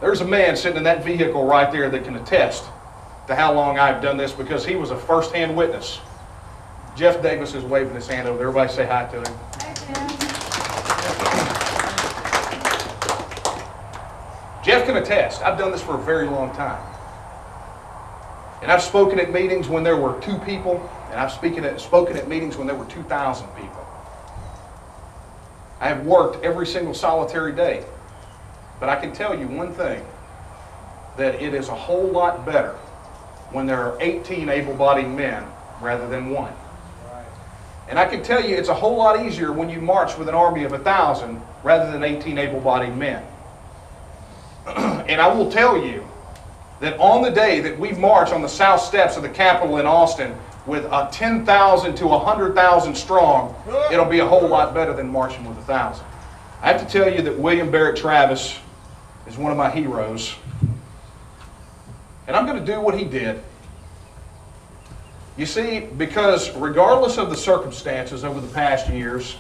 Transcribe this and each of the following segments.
There's a man sitting in that vehicle right there that can attest to how long I've done this, because he was a first-hand witness. Jeff Davis is waving his hand over there. Everybody say hi to him. Jeff can attest. I've done this for a very long time. And I've spoken at meetings when there were 2 people, and I've spoken at meetings when there were 2,000 people. I have worked every single solitary day. But I can tell you one thing, that it is a whole lot better when there are 18 able-bodied men rather than 1. And I can tell you it's a whole lot easier when you march with an army of 1,000 rather than 18 able-bodied men. And I will tell you that on the day that we march on the south steps of the Capitol in Austin with a 10,000 to 100,000 strong, it'll be a whole lot better than marching with 1,000. I have to tell you that William Barrett Travis is one of my heroes. And I'm going to do what he did. You see, because regardless of the circumstances over the past years,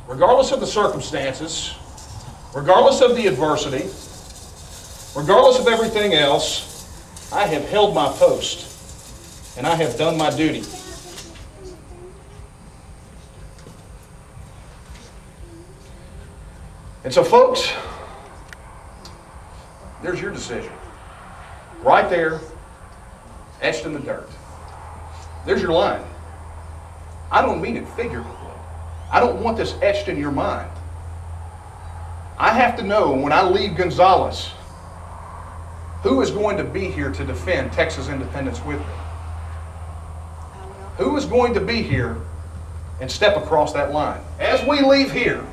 regardless of the circumstances, regardless of the adversity, regardless of everything else, I have held my post and I have done my duty. And so, folks, there's your decision. Right there, etched in the dirt. There's your line. I don't mean it figuratively. I don't want this etched in your mind. I have to know when I leave Gonzales who is going to be here to defend Texas independence with me. Who is going to be here and step across that line. As we leave here,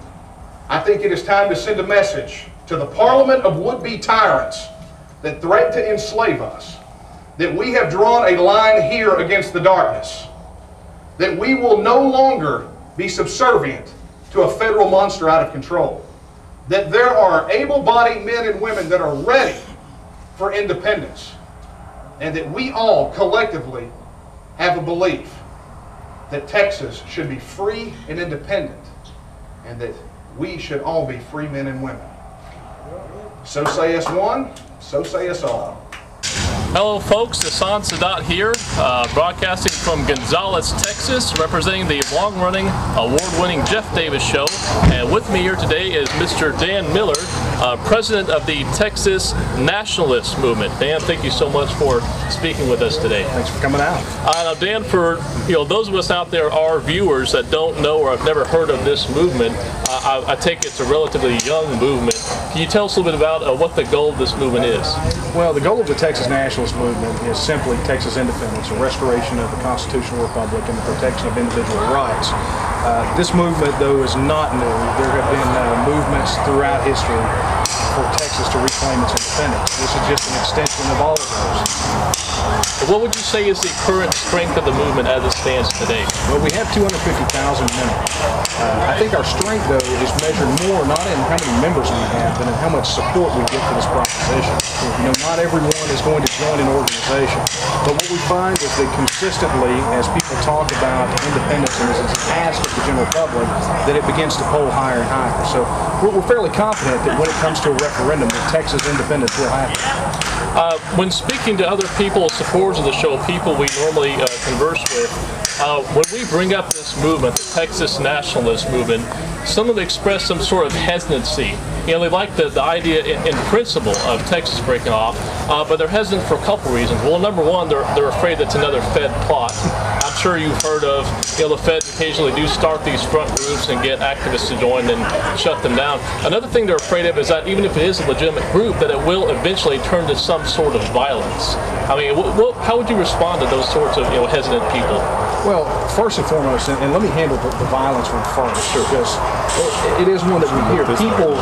I think it is time to send a message to the parliament of would-be tyrants that threaten to enslave us, that we have drawn a line here against the darkness, that we will no longer be subservient to a federal monster out of control, that there are able-bodied men and women that are ready for independence, and that we all collectively have a belief that Texas should be free and independent, and that we should all be free men and women. So say us one, so say us all. Hello folks, Hassan Sadat here, broadcasting from Gonzales, Texas, representing the long-running, award-winning Jeff Davis Show. And with me here today is Mr. Dan Miller, president of the Texas Nationalist Movement. Dan, thank you so much for speaking with us today. Thanks for coming out. Now Dan, for those of us out there, our viewers that don't know or have never heard of this movement, I take it's a relatively young movement. Can you tell us a little bit about what the goal of this movement is? Well, the goal of the Texas Nationalist Movement is simply Texas independence, a restoration of the constitutional republic, and the protection of individual rights. This movement, though, is not new. There have been movements throughout history for Texas to reclaim its independence. This is just an extension of all of those. What would you say is the current strength of the movement as it stands today? Well, we have 250,000 members. I think our strength, though, is measured more not in how many members we have, but in how much support we get for this proposition. Not everyone is going to join an organization, but what we find is that consistently, as people talk about independence and as it's asked of the general public, that it begins to poll higher and higher. So we're fairly confident that when it comes to a referendum, that Texas independence will happen. When speaking to other people, supporters of the show, people we normally converse with, when we bring up this movement, the Texas Nationalist Movement, some of them express some sort of hesitancy. They like the idea in principle of Texas breaking off, but they're hesitant for a couple reasons. Well, number one, they're afraid it's another Fed plot. I'm sure you've heard of, the feds occasionally do start these front groups and get activists to join and shut them down. Another thing they're afraid of is that even if it is a legitimate group, that it will eventually turn to some sort of violence. I mean, how would you respond to those sorts of hesitant people? Well, first and foremost, and let me handle the violence one first, because it is one that we hear. People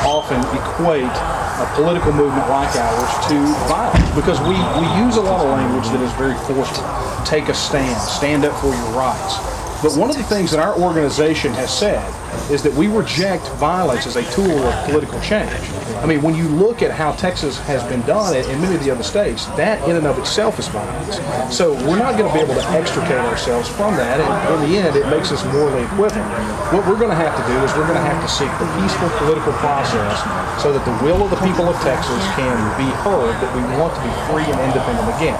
often equate a political movement like ours to violence, because we use a lot of language that is very forceful. Take a stand up for your rights. But one of the things that our organization has said is that we reject violence as a tool of political change. I mean, when you look at how Texas has been done in many of the other states, that in and of itself is violence. So we're not going to be able to extricate ourselves from that, and in the end, it makes us morally equivalent. What we're going to have to do is we're going to have to seek the peaceful political process so that the will of the people of Texas can be heard, that we want to be free and independent again.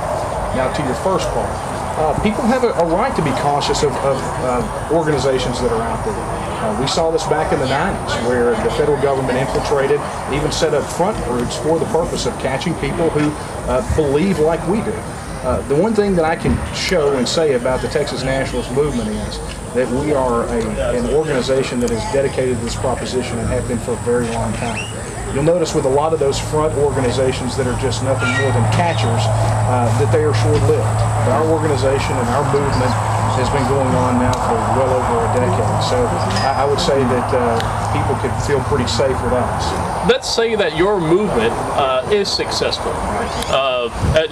Now, to your first part, people have a right to be cautious of organizations that are out there. We saw this back in the 90s where the federal government infiltrated, even set up front groups for the purpose of catching people who believe like we do. The one thing that I can show and say about the Texas Nationalist Movement is that we are an organization that is dedicated to this proposition and have been for a very long time. You'll notice with a lot of those front organizations that are just nothing more than catchers, that they are short-lived. But our organization and our movement has been going on now for well over a decade. So I would say that people could feel pretty safe with us. Let's say that your movement is successful.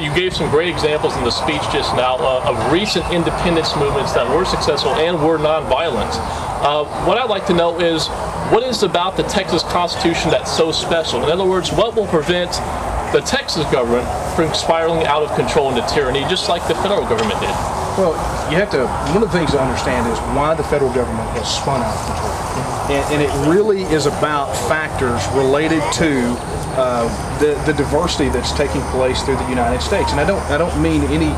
You gave some great examples in the speech just now of recent independence movements that were successful and were nonviolent. What I'd like to know is, what is about the Texas Constitution that's so special? In other words, what will prevent the Texas government from spiraling out of control into tyranny, just like the federal government did? Well, you have to, one of the things to understand is why the federal government has spun out of control. And it really is about factors related to the diversity that's taking place through the United States. And I don't mean any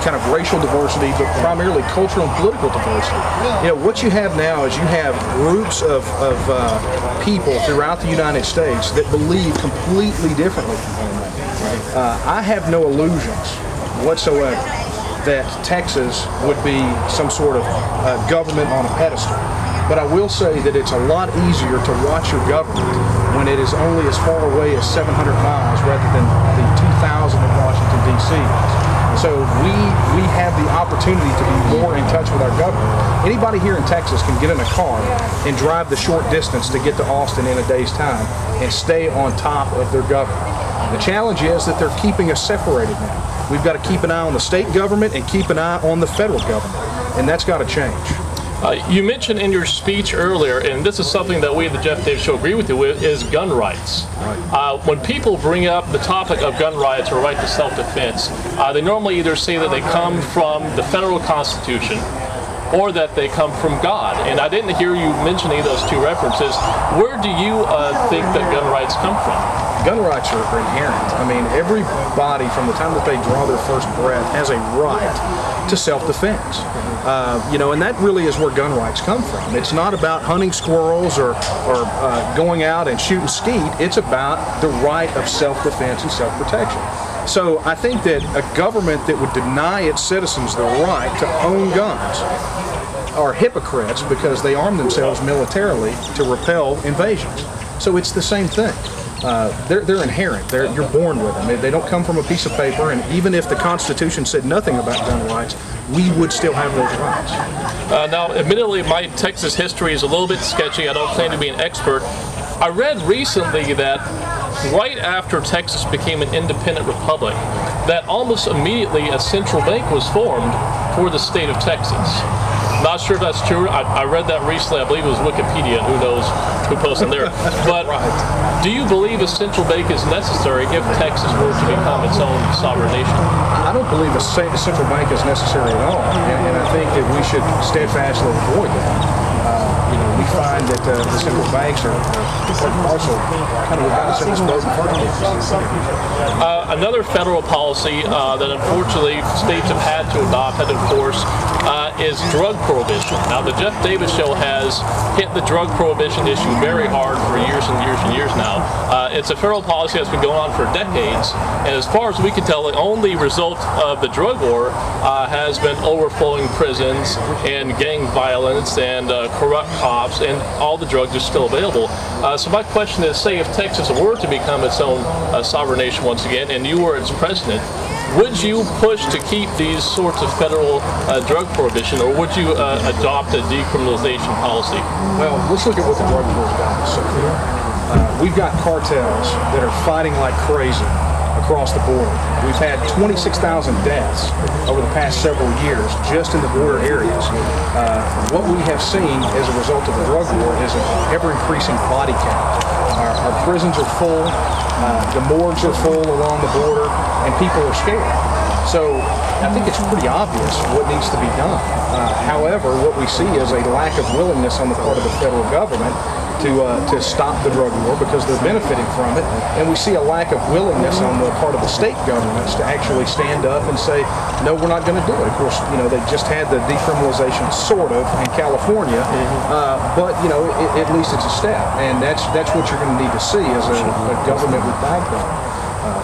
kind of racial diversity, but primarily cultural and political diversity. You know, what you have now is you have groups of people throughout the United States that believe completely differently from one another. I have no illusions whatsoever that Texas would be some sort of government on a pedestal. But I will say that it's a lot easier to watch your government when it is only as far away as 700 miles rather than the 2,000 in Washington, D.C. So we have the opportunity to be more in touch with our government. Anybody here in Texas can get in a car and drive the short distance to get to Austin in a day's time and stay on top of their government. The challenge is that they're keeping us separated now. We've got to keep an eye on the state government and keep an eye on the federal government, and that's got to change. You mentioned in your speech earlier, and this is something that we at the Jeff Davis Show agree with you with, is gun rights. Right. When people bring up the topic of gun rights or right to self-defense, they normally either say that they come from the federal Constitution or that they come from God. And I didn't hear you mention any of those two references. Where do you think that gun rights come from? Gun rights are inherent. I mean, everybody from the time that they draw their first breath has a right to self-defense. You know, and that really is where gun rights come from. It's not about hunting squirrels or going out and shooting skeet. It's about the right of self-defense and self-protection. So I think that a government that would deny its citizens the right to own guns are hypocrites because they arm themselves militarily to repel invasions. So it's the same thing. They're inherent. You're born with them. They don't come from a piece of paper, and even if the Constitution said nothing about gun rights, we would still have those rights. Now, admittedly, my Texas history is a little bit sketchy. I don't claim to be an expert. I read recently that right after Texas became an independent republic, that almost immediately a central bank was formed for the state of Texas. Not sure if that's true. I read that recently. I believe it was Wikipedia. Who knows who posted there. But do you believe a central bank is necessary if Texas were to become its own sovereign nation? I don't believe a central bank is necessary at all. And I think that we should steadfastly avoid that. You know, we find that the central banks are also kind of without a sense of another federal policy that unfortunately states have had to adopt and enforce is drug prohibition. Now, the Jeff Davis Show has hit the drug prohibition issue very hard for years and years and years now. It's a federal policy that's been going on for decades, and as far as we can tell, the only result of the drug war has been overflowing prisons and gang violence and corrupt cops, and all the drugs are still available. So my question is, say if Texas were to become its own sovereign nation once again, and you were its president, would you push to keep these sorts of federal drug prohibition, or would you adopt a decriminalization policy? Well, let's look at what the drug war has got. So we've got cartels that are fighting like crazy across the border. We've had 26,000 deaths over the past several years just in the border areas. What we have seen as a result of the drug war is an ever-increasing body count. Our prisons are full, the morgues are full along the border, and people are scared. So I think it's pretty obvious what needs to be done. However, what we see is a lack of willingness on the part of the federal government to stop the drug war because they're benefiting from it, and we see a lack of willingness on the part of the state governments to actually stand up and say, no, we're not going to do it. Of course, you know, they just had the decriminalization sort of in California, but you know, at least it's a step, and that's what you're going to need to see as a government with backbone.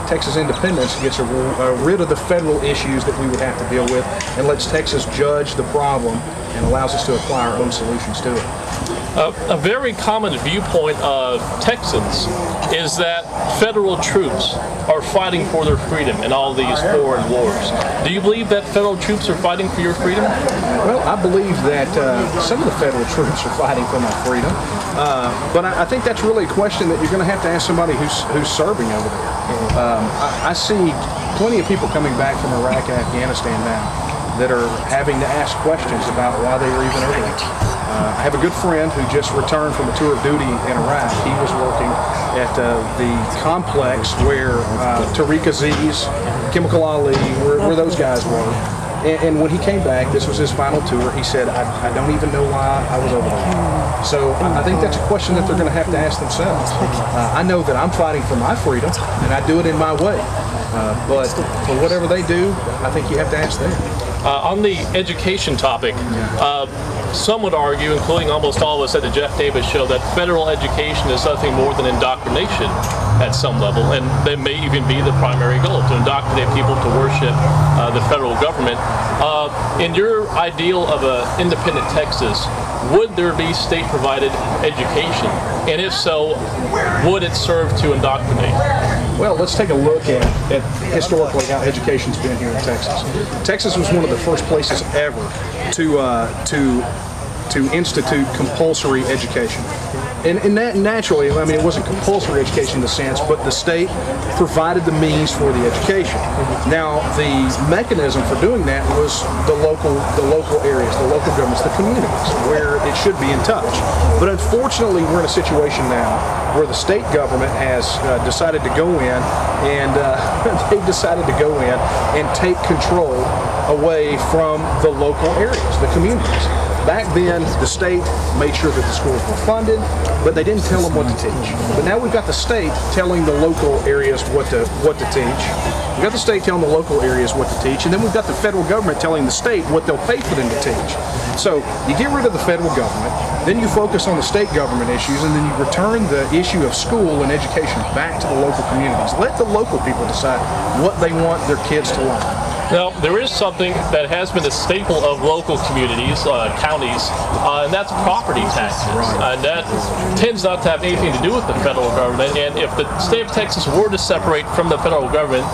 Texas independence gets rid of the federal issues that we would have to deal with and lets Texas judge the problem and allows us to apply our own solutions to it. A very common viewpoint of Texans is that federal troops are fighting for their freedom in all these foreign wars. Do you believe that federal troops are fighting for your freedom? Well, I believe that some of the federal troops are fighting for my freedom, but I think that's really a question that you're going to have to ask somebody who's serving over there. I see plenty of people coming back from Iraq and Afghanistan now that are having to ask questions about why they were even over there. I have a good friend who just returned from a tour of duty in Iraq. He was working at the complex where Tariq Aziz, Chemical Ali, where those guys were. And when he came back, this was his final tour, he said, I don't even know why I was over there. So I think that's a question that they're going to have to ask themselves. I know that I'm fighting for my freedom, and I do it in my way. But for whatever they do, I think you have to ask them. On the education topic, some would argue, including almost all of us at the Jeff Davis Show, that federal education is nothing more than indoctrination at some level, and that may even be the primary goal, to indoctrinate people to worship the federal government. In your ideal of an independent Texas, would there be state-provided education? And if so, would it serve to indoctrinate? Well, let's take a look at historically how education's been here in Texas. Texas was one of the first places ever to institute compulsory education. And that naturally, I mean, it wasn't compulsory education in the sense, but the state provided the means for the education. Now, the mechanism for doing that was the local areas, the local governments, the communities, where it should be in touch. But unfortunately, we're in a situation now where the state government has decided to go in, and they've decided to go in and take control away from the local areas, the communities. Back then, the state made sure that the schools were funded, but they didn't tell them what to teach. But now we've got the state telling the local areas what to teach. We've got the state telling the local areas what to teach, and then we've got the federal government telling the state what they'll pay for them to teach. So you get rid of the federal government, then you focus on the state government issues, and then you return the issue of school and education back to the local communities. Let the local people decide what they want their kids to learn. Now, there is something that has been a staple of local communities, counties, and that's property taxes. And that tends not to have anything to do with the federal government. And if the state of Texas were to separate from the federal government,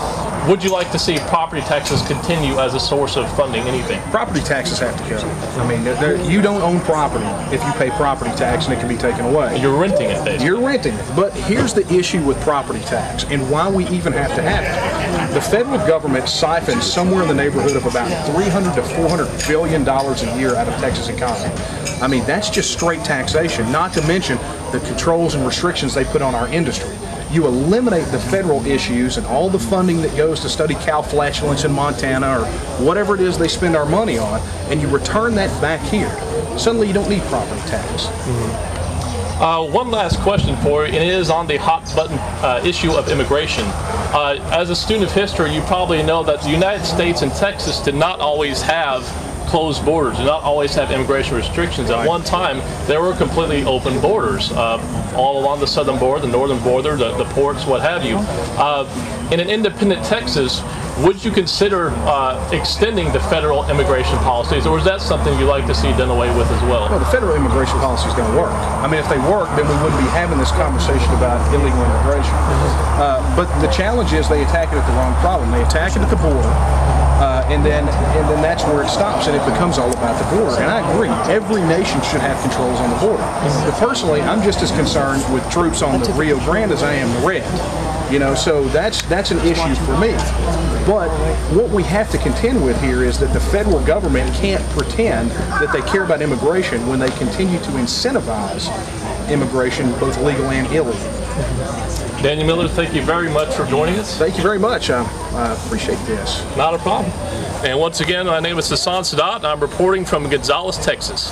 would you like to see property taxes continue as a source of funding anything? Property taxes have to go. I mean, you don't own property if you pay property tax and it can be taken away. You're renting it, basically. You're renting it. But here's the issue with property tax and why we even have to have it. The federal government siphons somewhere in the neighborhood of about $300 to $400 billion a year out of Texas economy. I mean, that's just straight taxation, not to mention the controls and restrictions they put on our industry. You eliminate the federal issues and all the funding that goes to study cow flatulence in Montana or whatever it is they spend our money on, and you return that back here. Suddenly you don't need property tax. One last question for you, and it is on the hot button issue of immigration. As a student of history, you probably know that the United States and Texas did not always have closed borders, did not always have immigration restrictions. At one time, there were completely open borders all along the southern border, the northern border, the ports, what have you. In an independent Texas, would you consider extending the federal immigration policies, or is that something you'd like to see done away with as well? Well, the federal immigration policy is going to work. I mean, if they work, then we wouldn't be having this conversation about illegal immigration. But the challenge is they attack it at the wrong problem. They attack it at the border. and then that's where it stops, and it becomes all about the border. And I agree, every nation should have controls on the border. But personally, I'm just as concerned with troops on the Rio Grande as I am the red. So that's an issue for me. But what we have to contend with here is that the federal government can't pretend that they care about immigration when they continue to incentivize immigration, both legal and illegal. Daniel Miller, thank you very much for joining us. Thank you very much. I appreciate this. Not a problem. And once again, my name is Hassan Sadat, and I'm reporting from Gonzales, Texas.